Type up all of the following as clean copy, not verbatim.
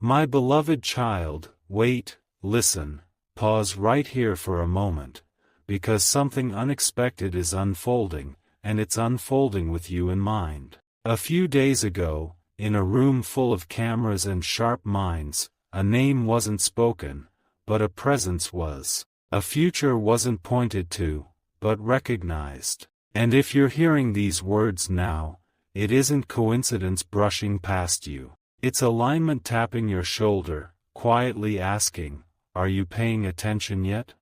My beloved child, wait, listen, pause right here for a moment, because something unexpected is unfolding, and it's unfolding with you in mind. A few days ago, in a room full of cameras and sharp minds, a name wasn't spoken, but a presence was. A future wasn't pointed to, but recognized. And if you're hearing these words now, it isn't coincidence brushing past you. It's alignment tapping your shoulder, quietly asking, are you paying attention yet?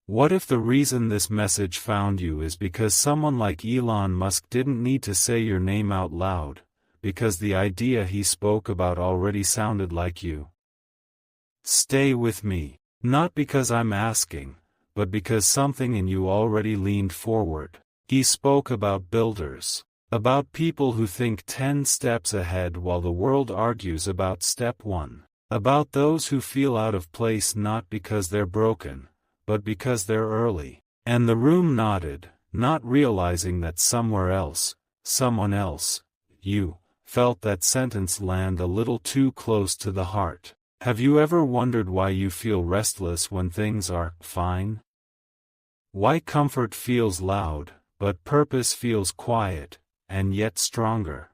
What if the reason this message found you is because someone like Elon Musk didn't need to say your name out loud, because the idea he spoke about already sounded like you? Stay with me, not because I'm asking, but because something in you already leaned forward. He spoke about builders, about people who think 10 steps ahead while the world argues about step 1, about those who feel out of place not because they're broken, but because they're early. And the room nodded, not realizing that somewhere else, someone else, you, felt that sentence land a little too close to the heart. Have you ever wondered why you feel restless when things are fine? Why comfort feels loud, but purpose feels quiet, and yet stronger?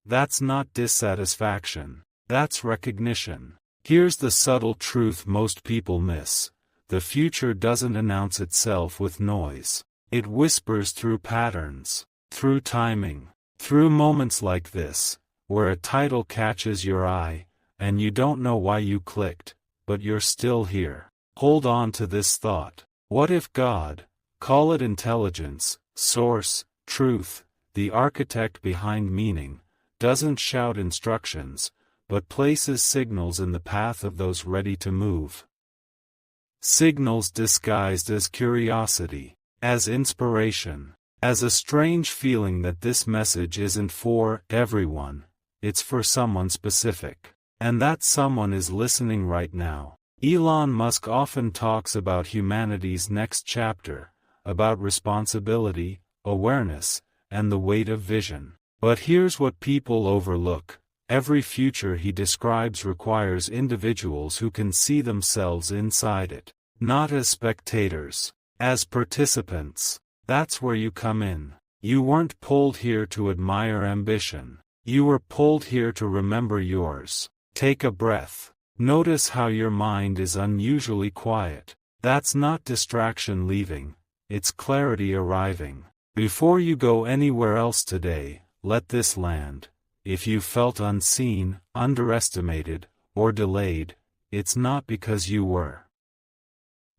That's not dissatisfaction, that's recognition. Here's the subtle truth most people miss. The future doesn't announce itself with noise. It whispers through patterns, through timing, through moments like this, where a title catches your eye, and you don't know why you clicked, but you're still here. Hold on to this thought. What if God, call it intelligence, source, truth, the architect behind meaning, doesn't shout instructions, but places signals in the path of those ready to move? Signals disguised as curiosity, as inspiration, as a strange feeling that this message isn't for everyone, it's for someone specific. And that someone is listening right now. Elon Musk often talks about humanity's next chapter, about responsibility, awareness, and the weight of vision. But here's what people overlook. Every future he describes requires individuals who can see themselves inside it, not as spectators, as participants. That's where you come in. You weren't pulled here to admire ambition. You were pulled here to remember yours. Take a breath. Notice how your mind is unusually quiet. That's not distraction leaving, it's clarity arriving. Before you go anywhere else today, let this land. If you felt unseen, underestimated, or delayed, it's not because you were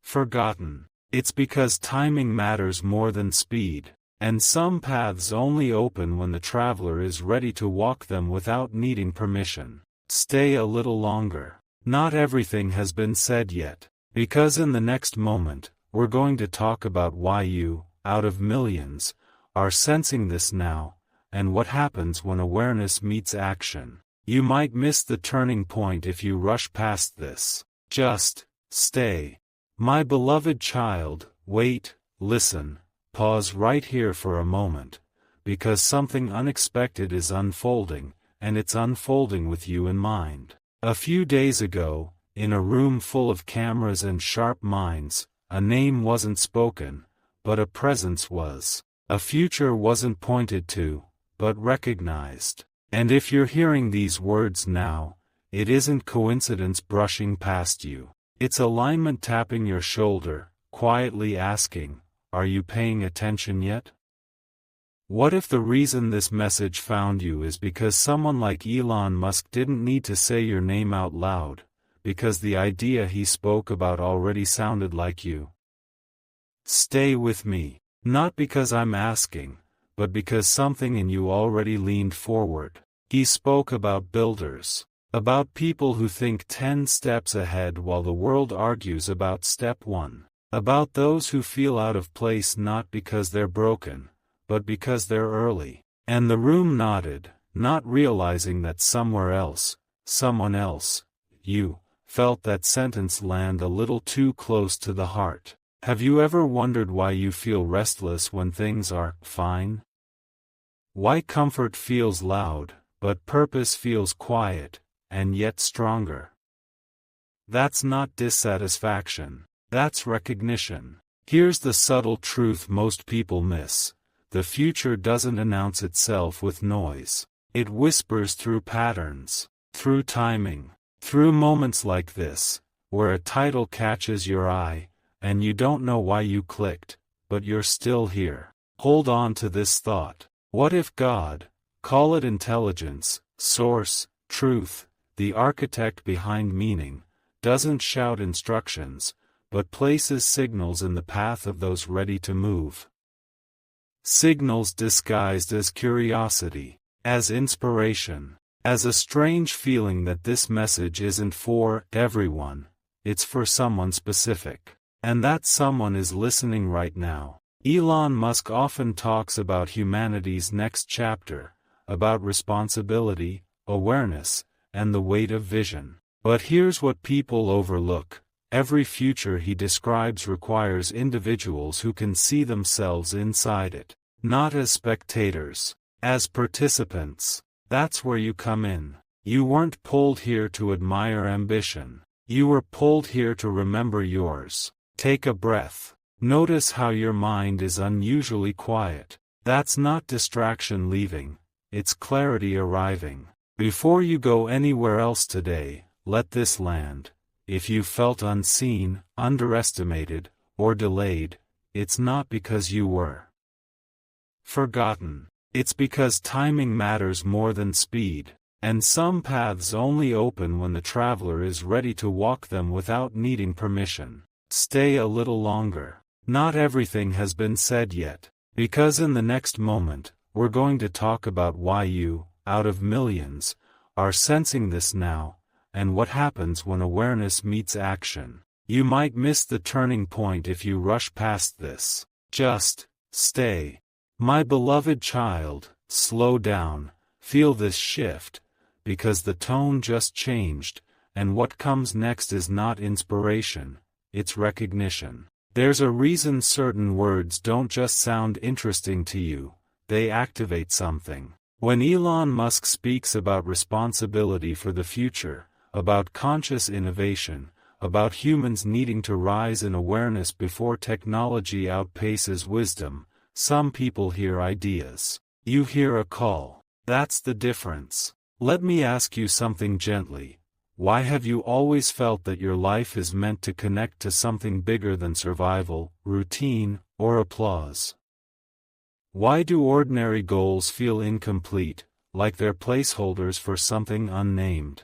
forgotten. It's because timing matters more than speed, and some paths only open when the traveler is ready to walk them without needing permission. Stay a little longer. Not everything has been said yet, because in the next moment, we're going to talk about why you, out of millions, are sensing this now, and what happens when awareness meets action. You might miss the turning point if you rush past this. Just stay. My beloved child, wait, listen, pause right here for a moment, because something unexpected is unfolding, and it's unfolding with you in mind. A few days ago, in a room full of cameras and sharp minds, a name wasn't spoken, but a presence was. A future wasn't pointed to, but recognized. And if you're hearing these words now, it isn't coincidence brushing past you. It's alignment tapping your shoulder, quietly asking, are you paying attention yet? What if the reason this message found you is because someone like Elon Musk didn't need to say your name out loud, because the idea he spoke about already sounded like you? Stay with me, not because I'm asking, but because something in you already leaned forward. He spoke about builders, about people who think 10 steps ahead while the world argues about step 1, about those who feel out of place not because they're broken, but because they're early. And the room nodded, not realizing that somewhere else, someone else, you, felt that sentence land a little too close to the heart. Have you ever wondered why you feel restless when things are fine? Why comfort feels loud, but purpose feels quiet, and yet stronger. That's not dissatisfaction. That's recognition. Here's the subtle truth most people miss. The future doesn't announce itself with noise. It whispers through patterns, through timing, through moments like this, where a title catches your eye, and you don't know why you clicked, but you're still here. Hold on to this thought. What if God, call it intelligence, source, truth, the architect behind meaning, doesn't shout instructions, but places signals in the path of those ready to move? Signals disguised as curiosity, as inspiration, as a strange feeling that this message isn't for everyone, it's for someone specific. And that someone is listening right now. Elon Musk often talks about humanity's next chapter, about responsibility, awareness, and the weight of vision. But here's what people overlook. Every future he describes requires individuals who can see themselves inside it, not as spectators, as participants. That's where you come in. You weren't pulled here to admire ambition. You were pulled here to remember yours. Take a breath. Notice how your mind is unusually quiet. That's not distraction leaving, it's clarity arriving. Before you go anywhere else today, let this land. If you felt unseen, underestimated, or delayed, it's not because you were forgotten. It's because timing matters more than speed, and some paths only open when the traveler is ready to walk them without needing permission. Stay a little longer. Not everything has been said yet, because in the next moment, we're going to talk about why you, out of millions, are sensing this now, and what happens when awareness meets action. You might miss the turning point if you rush past this. Just stay. My beloved child, slow down, feel this shift, because the tone just changed, and what comes next is not inspiration, it's recognition. There's a reason certain words don't just sound interesting to you, they activate something. When Elon Musk speaks about responsibility for the future, about conscious innovation, about humans needing to rise in awareness before technology outpaces wisdom, some people hear ideas. You hear a call. That's the difference. Let me ask you something gently. Why have you always felt that your life is meant to connect to something bigger than survival, routine, or applause? Why do ordinary goals feel incomplete, like they're placeholders for something unnamed?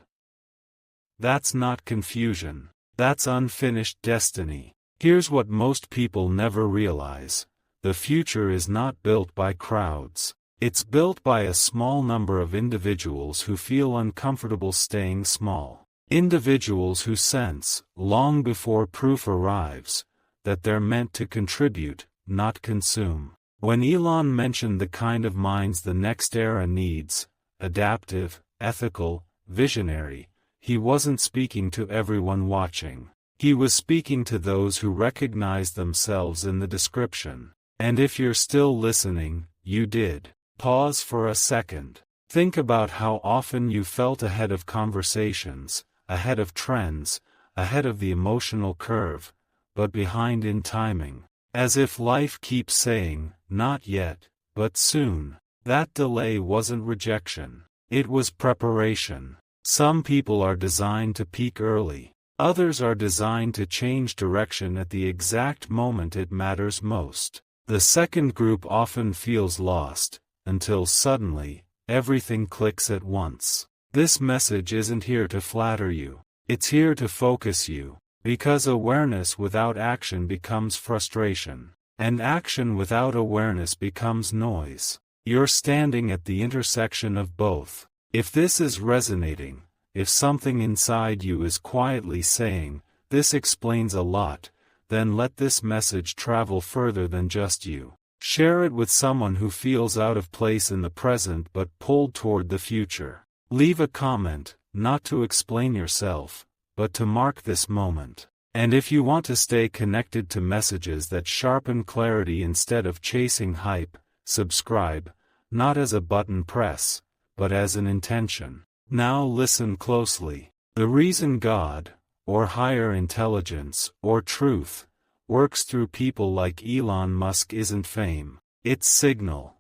That's not confusion. That's unfinished destiny. Here's what most people never realize. The future is not built by crowds. It's built by a small number of individuals who feel uncomfortable staying small. Individuals who sense, long before proof arrives, that they're meant to contribute, not consume. When Elon mentioned the kind of minds the next era needs, adaptive, ethical, visionary, he wasn't speaking to everyone watching. He was speaking to those who recognized themselves in the description. And if you're still listening, you did. Pause for a second. Think about how often you felt ahead of conversations, ahead of trends, ahead of the emotional curve, but behind in timing. As if life keeps saying, not yet, but soon. That delay wasn't rejection. It was preparation. Some people are designed to peak early. Others are designed to change direction at the exact moment it matters most. The second group often feels lost, until suddenly, everything clicks at once. This message isn't here to flatter you. It's here to focus you. Because awareness without action becomes frustration. And action without awareness becomes noise. You're standing at the intersection of both. If this is resonating, if something inside you is quietly saying, "This explains a lot," then let this message travel further than just you. Share it with someone who feels out of place in the present but pulled toward the future. Leave a comment, not to explain yourself, but to mark this moment. And if you want to stay connected to messages that sharpen clarity instead of chasing hype, subscribe, not as a button press, but as an intention. Now listen closely. The reason God, or higher intelligence, or truth, works through people like Elon Musk isn't fame, it's signal.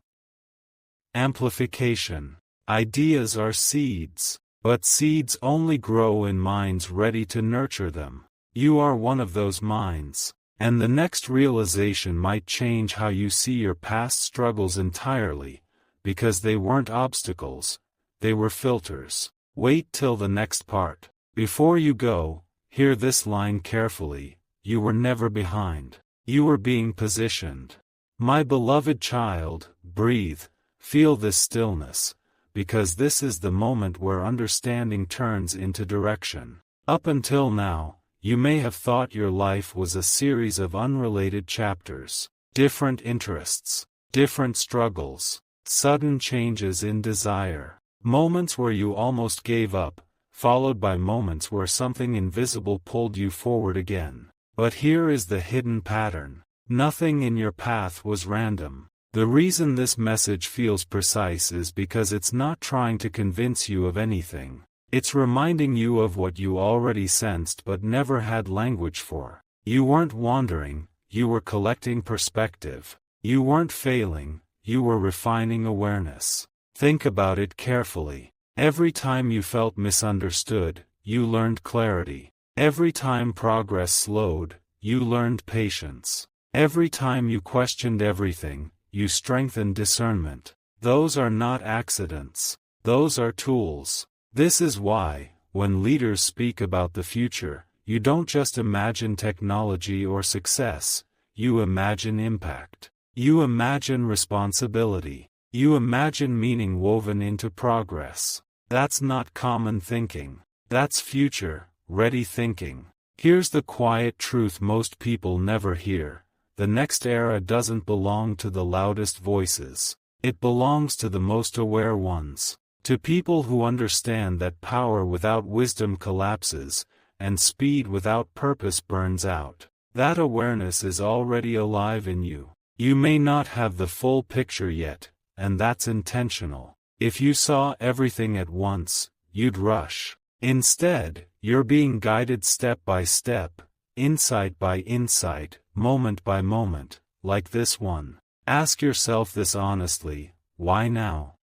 Amplification. Ideas are seeds, but seeds only grow in minds ready to nurture them. You are one of those minds, and the next realization might change how you see your past struggles entirely, because they weren't obstacles, they were filters. Wait till the next part. Before you go, hear this line carefully: you were never behind. You were being positioned. My beloved child, breathe, feel this stillness, because this is the moment where understanding turns into direction. Up until now, you may have thought your life was a series of unrelated chapters, different interests, different struggles, sudden changes in desire, moments where you almost gave up, followed by moments where something invisible pulled you forward again. But here is the hidden pattern. Nothing in your path was random. The reason this message feels precise is because it's not trying to convince you of anything. It's reminding you of what you already sensed but never had language for. You weren't wandering, you were collecting perspective. You weren't failing, you were refining awareness. Think about it carefully. Every time you felt misunderstood, you learned clarity. Every time progress slowed, you learned patience. Every time you questioned everything, you strengthened discernment. Those are not accidents. Those are tools. This is why, when leaders speak about the future, you don't just imagine technology or success, you imagine impact. You imagine responsibility. You imagine meaning woven into progress. That's not common thinking. That's future-ready thinking. Here's the quiet truth most people never hear. The next era doesn't belong to the loudest voices. It belongs to the most aware ones. To people who understand that power without wisdom collapses, and speed without purpose burns out. That awareness is already alive in you. You may not have the full picture yet, and that's intentional. If you saw everything at once, you'd rush. Instead, you're being guided step by step, insight by insight, moment by moment, like this one. Ask yourself this honestly: why now?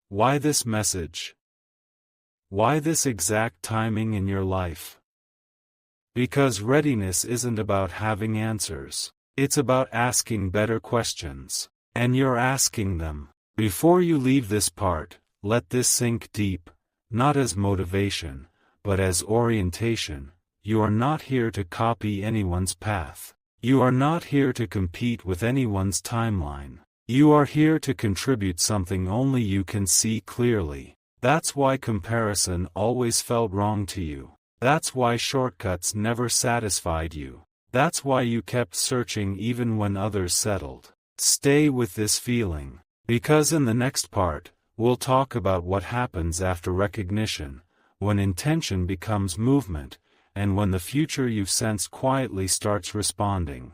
Why this message? Why this exact timing in your life? Because readiness isn't about having answers. It's about asking better questions. And you're asking them. Before you leave this part, let this sink deep, not as motivation, but as orientation. You are not here to copy anyone's path. You are not here to compete with anyone's timeline. You are here to contribute something only you can see clearly. That's why comparison always felt wrong to you. That's why shortcuts never satisfied you. That's why you kept searching even when others settled. Stay with this feeling. Because in the next part, we'll talk about what happens after recognition, when intention becomes movement, and when the future you've sensed quietly starts responding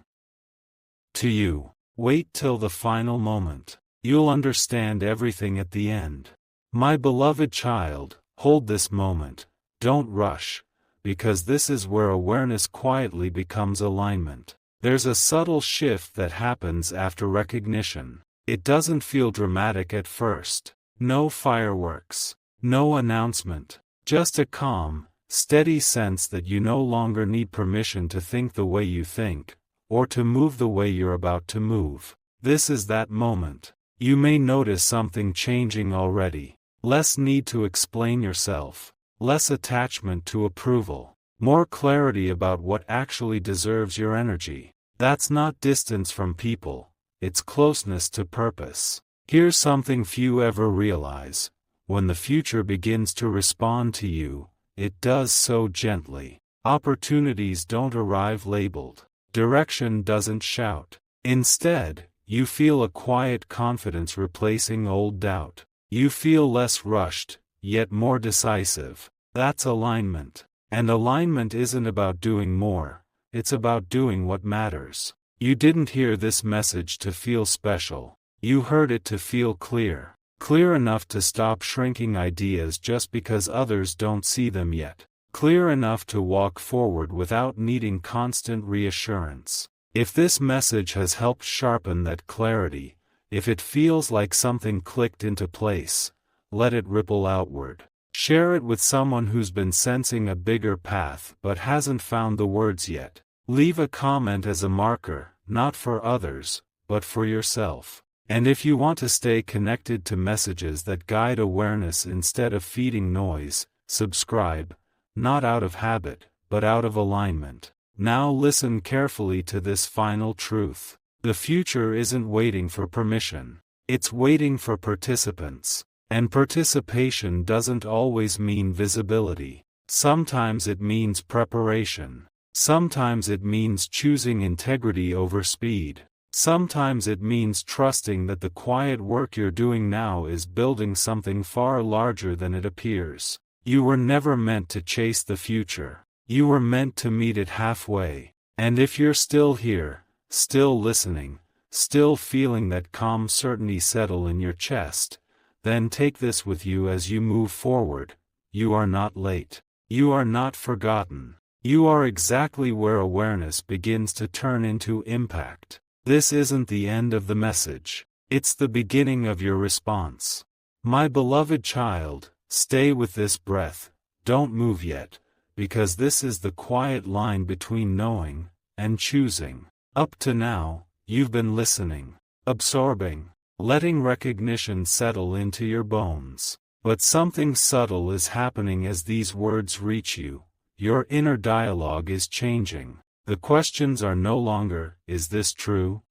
to you. Wait till the final moment. You'll understand everything at the end. My beloved child, hold this moment. Don't rush, because this is where awareness quietly becomes alignment. There's a subtle shift that happens after recognition. It doesn't feel dramatic at first. No fireworks. No announcement. Just a calm, steady sense that you no longer need permission to think the way you think, or to move the way you're about to move. This is that moment. You may notice something changing already. Less need to explain yourself. Less attachment to approval. More clarity about what actually deserves your energy. That's not distance from people. It's closeness to purpose. Here's something few ever realize. When the future begins to respond to you, it does so gently. Opportunities don't arrive labeled. Direction doesn't shout. Instead, you feel a quiet confidence replacing old doubt. You feel less rushed, yet more decisive. That's alignment. And alignment isn't about doing more, it's about doing what matters. You didn't hear this message to feel special. You heard it to feel clear. Clear enough to stop shrinking ideas just because others don't see them yet. Clear enough to walk forward without needing constant reassurance. If this message has helped sharpen that clarity, if it feels like something clicked into place, let it ripple outward. Share it with someone who's been sensing a bigger path but hasn't found the words yet. Leave a comment as a marker, not for others, but for yourself. And if you want to stay connected to messages that guide awareness instead of feeding noise, subscribe, not out of habit, but out of alignment. Now listen carefully to this final truth. The future isn't waiting for permission. It's waiting for participants. And participation doesn't always mean visibility. Sometimes it means preparation. Sometimes it means choosing integrity over speed. Sometimes it means trusting that the quiet work you're doing now is building something far larger than it appears. You were never meant to chase the future. You were meant to meet it halfway. And if you're still here, still listening, still feeling that calm certainty settle in your chest, then take this with you as you move forward. You are not late. You are not forgotten. You are exactly where awareness begins to turn into impact. This isn't the end of the message. It's the beginning of your response. My beloved child, stay with this breath. Don't move yet, because this is the quiet line between knowing and choosing. Up to now, you've been listening, absorbing, letting recognition settle into your bones. But something subtle is happening as these words reach you. Your inner dialogue is changing. The questions are no longer, is this true?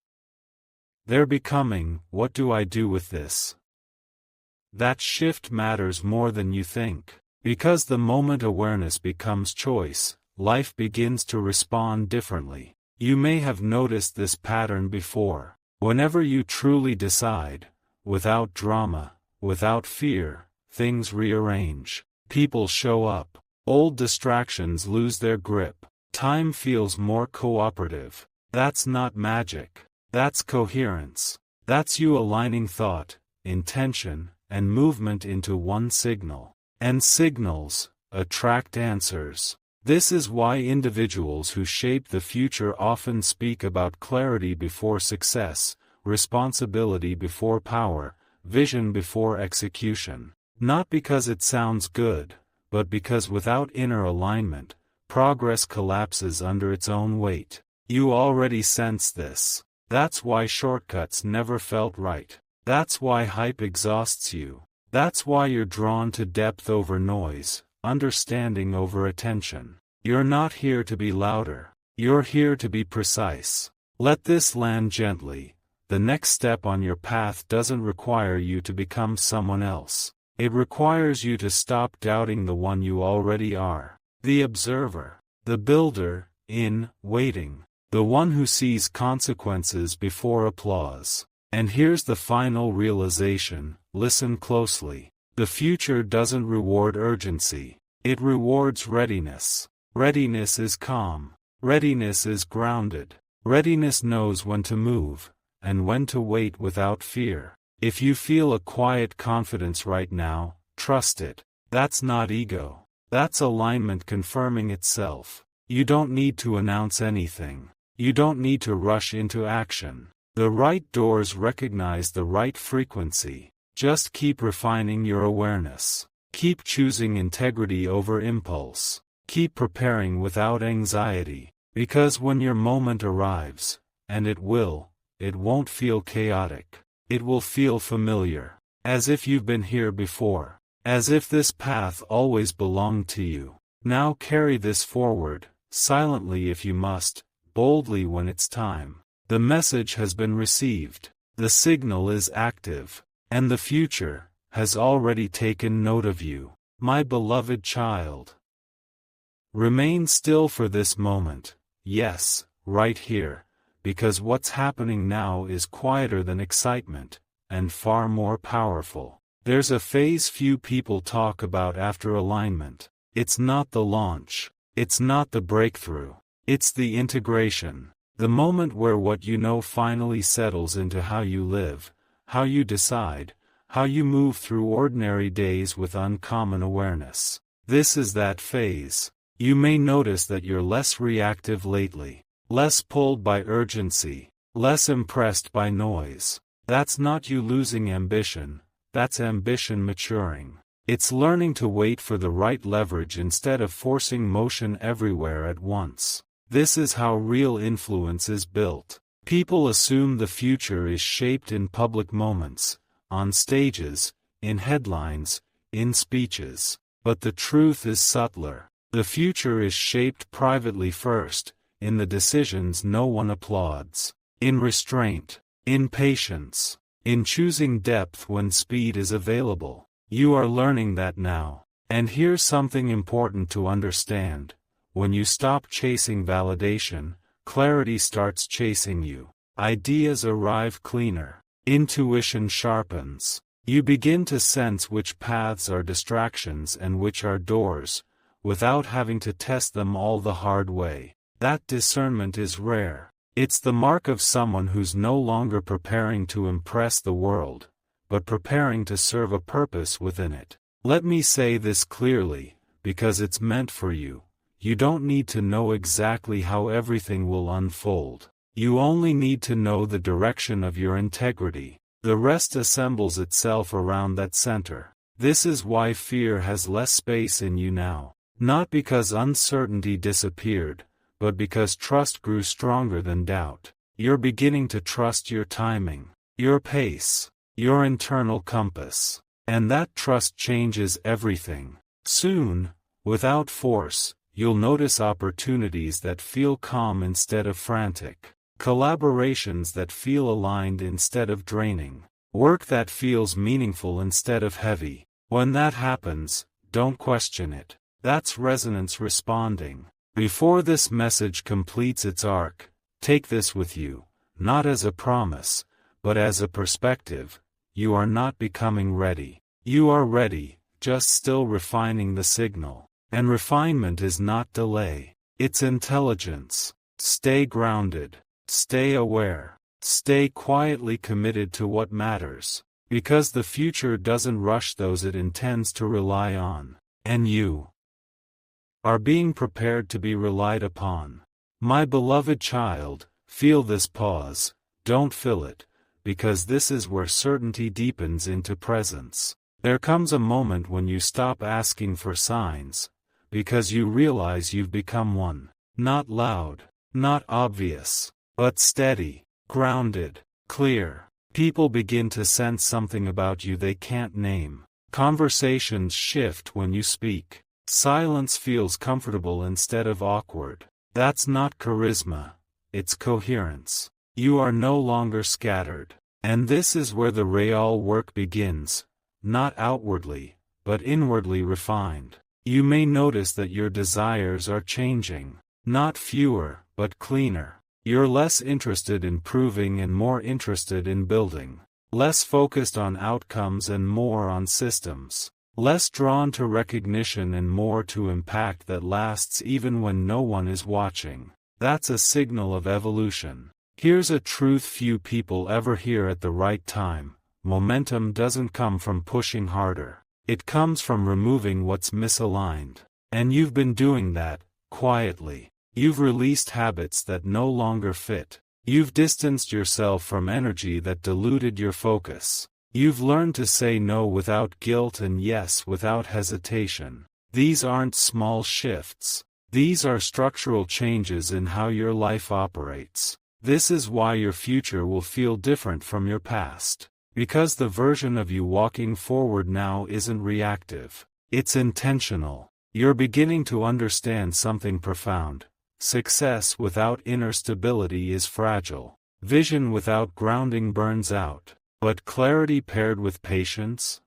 They're becoming, what do I do with this? That shift matters more than you think. Because the moment awareness becomes choice, life begins to respond differently. You may have noticed this pattern before. Whenever you truly decide, without drama, without fear, things rearrange. People show up. Old distractions lose their grip. Time feels more cooperative. That's not magic. That's coherence. That's you aligning thought, intention, and movement into one signal. And signals attract answers. This is why individuals who shape the future often speak about clarity before success, responsibility before power, vision before execution. Not because it sounds good, but because without inner alignment, progress collapses under its own weight. You already sense this. That's why shortcuts never felt right. That's why hype exhausts you. That's why you're drawn to depth over noise, understanding over attention. You're not here to be louder. You're here to be precise. Let this land gently. The next step on your path doesn't require you to become someone else. It requires you to stop doubting the one you already are. The observer. The builder, in waiting. The one who sees consequences before applause. And here's the final realization, listen closely. The future doesn't reward urgency. It rewards readiness. Readiness is calm. Readiness is grounded. Readiness knows when to move, and when to wait without fear. If you feel a quiet confidence right now, trust it. That's not ego. That's alignment confirming itself. You don't need to announce anything. You don't need to rush into action. The right doors recognize the right frequency. Just keep refining your awareness. Keep choosing integrity over impulse. Keep preparing without anxiety. Because when your moment arrives, and it won't feel chaotic. It will feel familiar. As if you've been here before. As if this path always belonged to you. Now carry this forward, silently if you must, boldly when it's time. The message has been received. The signal is active. And the future has already taken note of you. My beloved child. Remain still for this moment. Yes, right here. Because what's happening now is quieter than excitement, and far more powerful. There's a phase few people talk about after alignment. It's not the launch. It's not the breakthrough. It's the integration. The moment where what you know finally settles into how you live, how you decide, how you move through ordinary days with uncommon awareness. This is that phase. You may notice that you're less reactive lately, less pulled by urgency, less impressed by noise. That's not you losing ambition, that's ambition maturing. It's learning to wait for the right leverage instead of forcing motion everywhere at once. This is how real influence is built. People assume the future is shaped in public moments, on stages, in headlines, in speeches. But the truth is subtler. The future is shaped privately first, in the decisions no one applauds, in restraint, in patience, in choosing depth when speed is available. You are learning that now. And here's something important to understand. When you stop chasing validation, clarity starts chasing you. Ideas arrive cleaner. Intuition sharpens. You begin to sense which paths are distractions and which are doors, without having to test them all the hard way. That discernment is rare. It's the mark of someone who's no longer preparing to impress the world, but preparing to serve a purpose within it. Let me say this clearly, because it's meant for you. You don't need to know exactly how everything will unfold. You only need to know the direction of your integrity. The rest assembles itself around that center. This is why fear has less space in you now. Not because uncertainty disappeared, but because trust grew stronger than doubt. You're beginning to trust your timing, your pace, your internal compass. And that trust changes everything. Soon, without force, you'll notice opportunities that feel calm instead of frantic. Collaborations that feel aligned instead of draining. Work that feels meaningful instead of heavy. When that happens, don't question it. That's resonance responding. Before this message completes its arc, take this with you, not as a promise, but as a perspective. You are not becoming ready. You are ready, just still refining the signal. And refinement is not delay. It's intelligence. Stay grounded. Stay aware. Stay quietly committed to what matters. Because the future doesn't rush those it intends to rely on. And you are being prepared to be relied upon. My beloved child, feel this pause, don't fill it, because this is where certainty deepens into presence. There comes a moment when you stop asking for signs, because you realize you've become one. Not loud, not obvious, but steady, grounded, clear. People begin to sense something about you they can't name. Conversations shift when you speak. Silence feels comfortable instead of awkward. That's not charisma, it's coherence. You are no longer scattered. And this is where the real work begins, not outwardly, but inwardly refined. You may notice that your desires are changing. Not fewer, but cleaner. You're less interested in proving and more interested in building. Less focused on outcomes and more on systems. Less drawn to recognition and more to impact that lasts even when no one is watching. That's a signal of evolution. Here's a truth few people ever hear at the right time. Momentum doesn't come from pushing harder. It comes from removing what's misaligned. And you've been doing that, quietly. You've released habits that no longer fit. You've distanced yourself from energy that diluted your focus. You've learned to say no without guilt and yes without hesitation. These aren't small shifts. These are structural changes in how your life operates. This is why your future will feel different from your past. Because the version of you walking forward now isn't reactive. It's intentional. You're beginning to understand something profound. Success without inner stability is fragile. Vision without grounding burns out. But clarity paired with patience?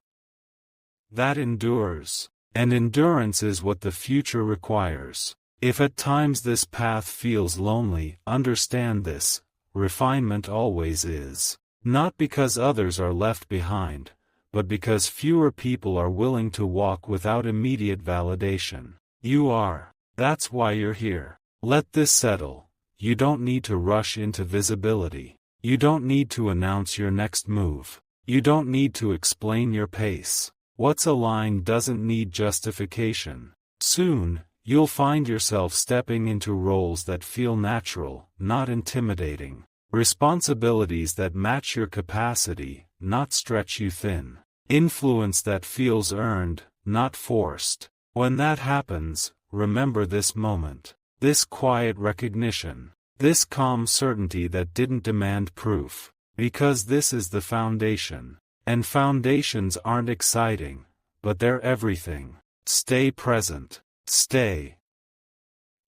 That endures. And endurance is what the future requires. If at times this path feels lonely, understand this. Refinement always is. Not because others are left behind, but because fewer people are willing to walk without immediate validation. You are. That's why you're here. Let this settle. You don't need to rush into visibility. You don't need to announce your next move. You don't need to explain your pace. What's aligned doesn't need justification. Soon, you'll find yourself stepping into roles that feel natural, not intimidating. Responsibilities that match your capacity, not stretch you thin. Influence that feels earned, not forced. When that happens, remember this moment. This quiet recognition. This calm certainty that didn't demand proof. Because this is the foundation. And foundations aren't exciting, but they're everything. Stay present. Stay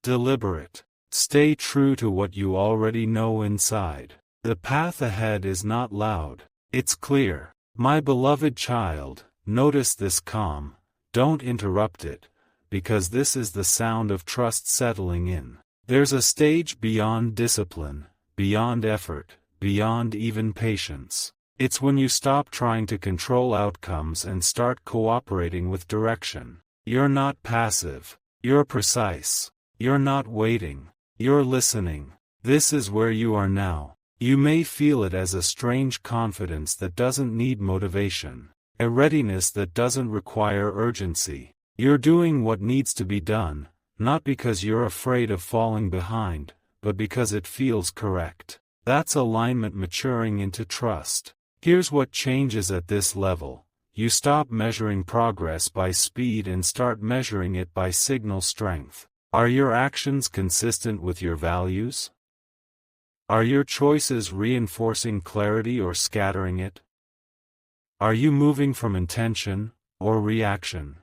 deliberate. Stay true to what you already know inside. The path ahead is not loud. It's clear. My beloved child, notice this calm. Don't interrupt it, because this is the sound of trust settling in. There's a stage beyond discipline, beyond effort, beyond even patience. It's when you stop trying to control outcomes and start cooperating with direction. You're not passive. You're precise. You're not waiting. You're listening. This is where you are now. You may feel it as a strange confidence that doesn't need motivation. A readiness that doesn't require urgency. You're doing what needs to be done, not because you're afraid of falling behind, but because it feels correct. That's alignment maturing into trust. Here's what changes at this level. You stop measuring progress by speed and start measuring it by signal strength. Are your actions consistent with your values? Are your choices reinforcing clarity or scattering it? Are you moving from intention or reaction?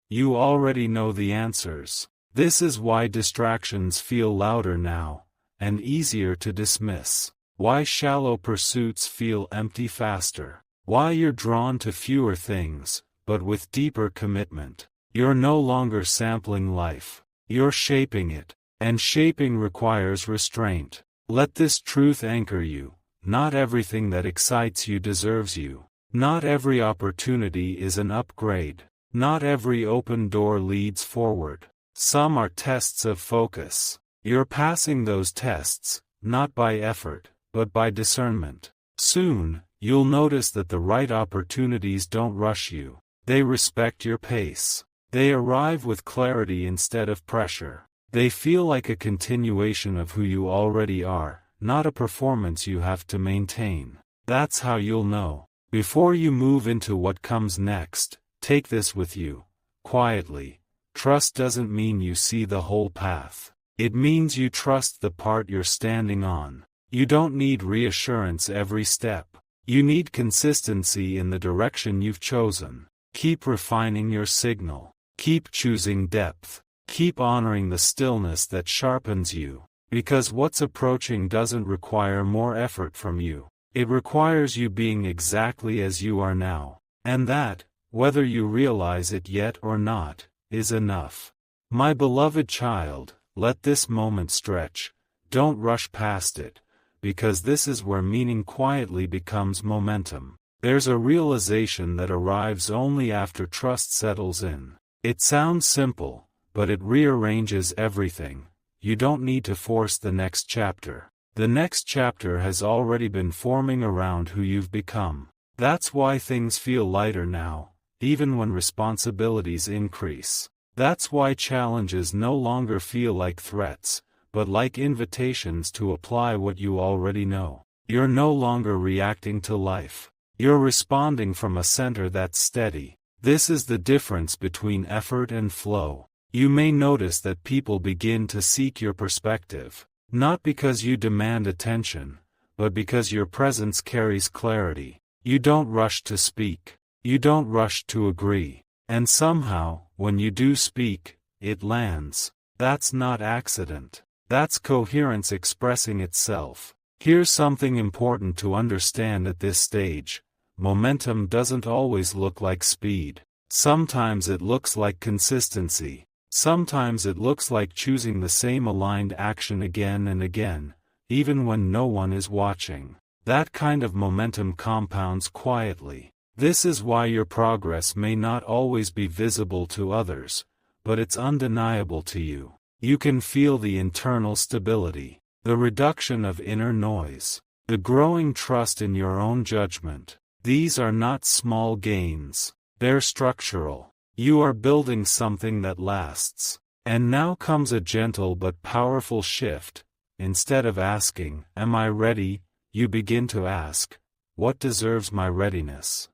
You already know the answers. This is why distractions feel louder now, and easier to dismiss. Why shallow pursuits feel empty faster. Why you're drawn to fewer things, but with deeper commitment. You're no longer sampling life. You're shaping it. And shaping requires restraint. Let this truth anchor you. Not everything that excites you deserves you. Not every opportunity is an upgrade. Not every open door leads forward. Some are tests of focus. You're passing those tests, not by effort, but by discernment. Soon, you'll notice that the right opportunities don't rush you. They respect your pace. They arrive with clarity instead of pressure. They feel like a continuation of who you already are, not a performance you have to maintain. That's how you'll know. Before you move into what comes next, take this with you, quietly. Trust doesn't mean you see the whole path. It means you trust the part you're standing on. You don't need reassurance every step. You need consistency in the direction you've chosen. Keep refining your signal. Keep choosing depth. Keep honoring the stillness that sharpens you. Because what's approaching doesn't require more effort from you. It requires you being exactly as you are now. And that, whether you realize it yet or not, is enough. My beloved child, let this moment stretch. Don't rush past it. Because this is where meaning quietly becomes momentum. There's a realization that arrives only after trust settles in. It sounds simple, but it rearranges everything. You don't need to force the next chapter. The next chapter has already been forming around who you've become. That's why things feel lighter now, even when responsibilities increase. That's why challenges no longer feel like threats, but like invitations to apply what you already know. You're no longer reacting to life. You're responding from a center that's steady. This is the difference between effort and flow. You may notice that people begin to seek your perspective, not because you demand attention, but because your presence carries clarity. You don't rush to speak. You don't rush to agree. And somehow, when you do speak, it lands. That's not accident. That's coherence expressing itself. Here's something important to understand at this stage. Momentum doesn't always look like speed. Sometimes it looks like consistency. Sometimes it looks like choosing the same aligned action again and again, even when no one is watching. That kind of momentum compounds quietly. This is why your progress may not always be visible to others, but it's undeniable to you. You can feel the internal stability, the reduction of inner noise, the growing trust in your own judgment. These are not small gains. They're structural. You are building something that lasts. And now comes a gentle but powerful shift. Instead of asking, "Am I ready?" you begin to ask, "What deserves my readiness?"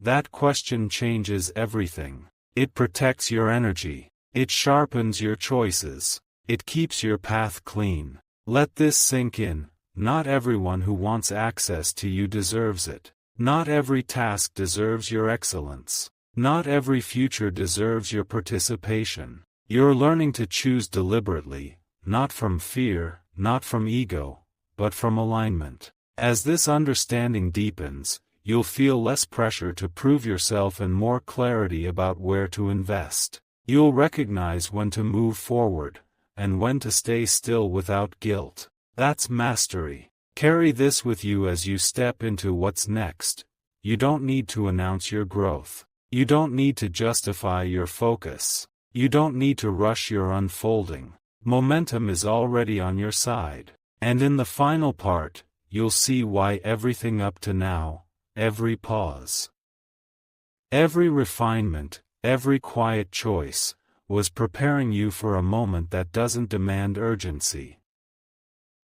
That question changes everything. It protects your energy. It sharpens your choices. It keeps your path clean. Let this sink in. Not everyone who wants access to you deserves it. Not every task deserves your excellence. Not every future deserves your participation. You're learning to choose deliberately, not from fear, not from ego, but from alignment. As this understanding deepens, you'll feel less pressure to prove yourself and more clarity about where to invest. You'll recognize when to move forward, and when to stay still without guilt. That's mastery. Carry this with you as you step into what's next. You don't need to announce your growth. You don't need to justify your focus. You don't need to rush your unfolding. Momentum is already on your side. And in the final part, you'll see why everything up to now, every pause, every refinement, every quiet choice, was preparing you for a moment that doesn't demand urgency.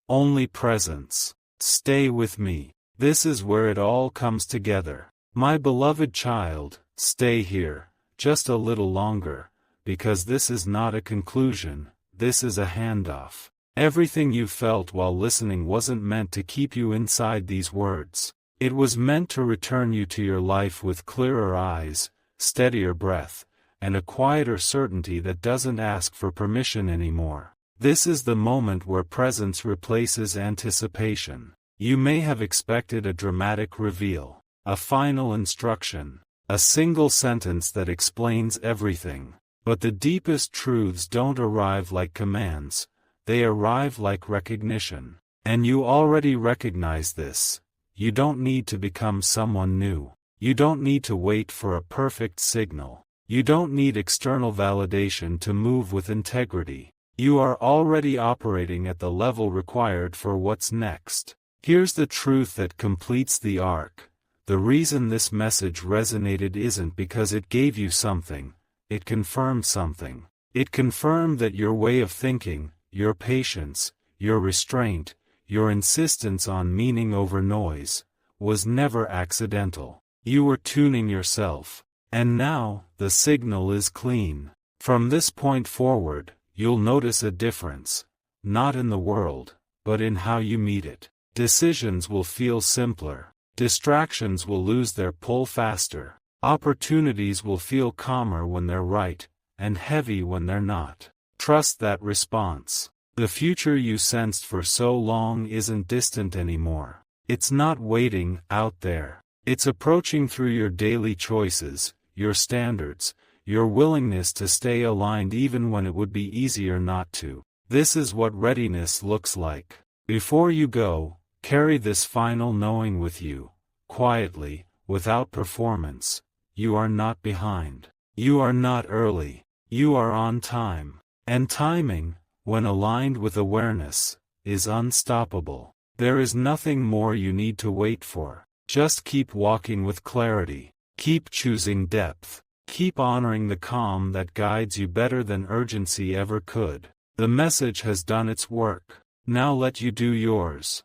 Only presence. Stay with me. This is where it all comes together. My beloved child, stay here, just a little longer, because this is not a conclusion, this is a handoff. Everything you felt while listening wasn't meant to keep you inside these words. It was meant to return you to your life with clearer eyes, steadier breath, and a quieter certainty that doesn't ask for permission anymore. This is the moment where presence replaces anticipation. You may have expected a dramatic reveal, a final instruction, a single sentence that explains everything. But the deepest truths don't arrive like commands, they arrive like recognition. And you already recognize this. You don't need to become someone new. You don't need to wait for a perfect signal. You don't need external validation to move with integrity. You are already operating at the level required for what's next. Here's the truth that completes the arc. The reason this message resonated isn't because it gave you something, it confirmed something. It confirmed that your way of thinking, your patience, your restraint, your insistence on meaning over noise, was never accidental. You were tuning yourself. And now, the signal is clean. From this point forward, you'll notice a difference. Not in the world, but in how you meet it. Decisions will feel simpler. Distractions will lose their pull faster. Opportunities will feel calmer when they're right, and heavy when they're not. Trust that response. The future you sensed for so long isn't distant anymore. It's not waiting out there. It's approaching through your daily choices, your standards, your willingness to stay aligned even when it would be easier not to. This is what readiness looks like. Before you go, carry this final knowing with you, quietly, without performance. You are not behind. You are not early. You are on time. And timing, when aligned with awareness, is unstoppable. There is nothing more you need to wait for. Just keep walking with clarity. Keep choosing depth. Keep honoring the calm that guides you better than urgency ever could. The message has done its work. Now let you do yours.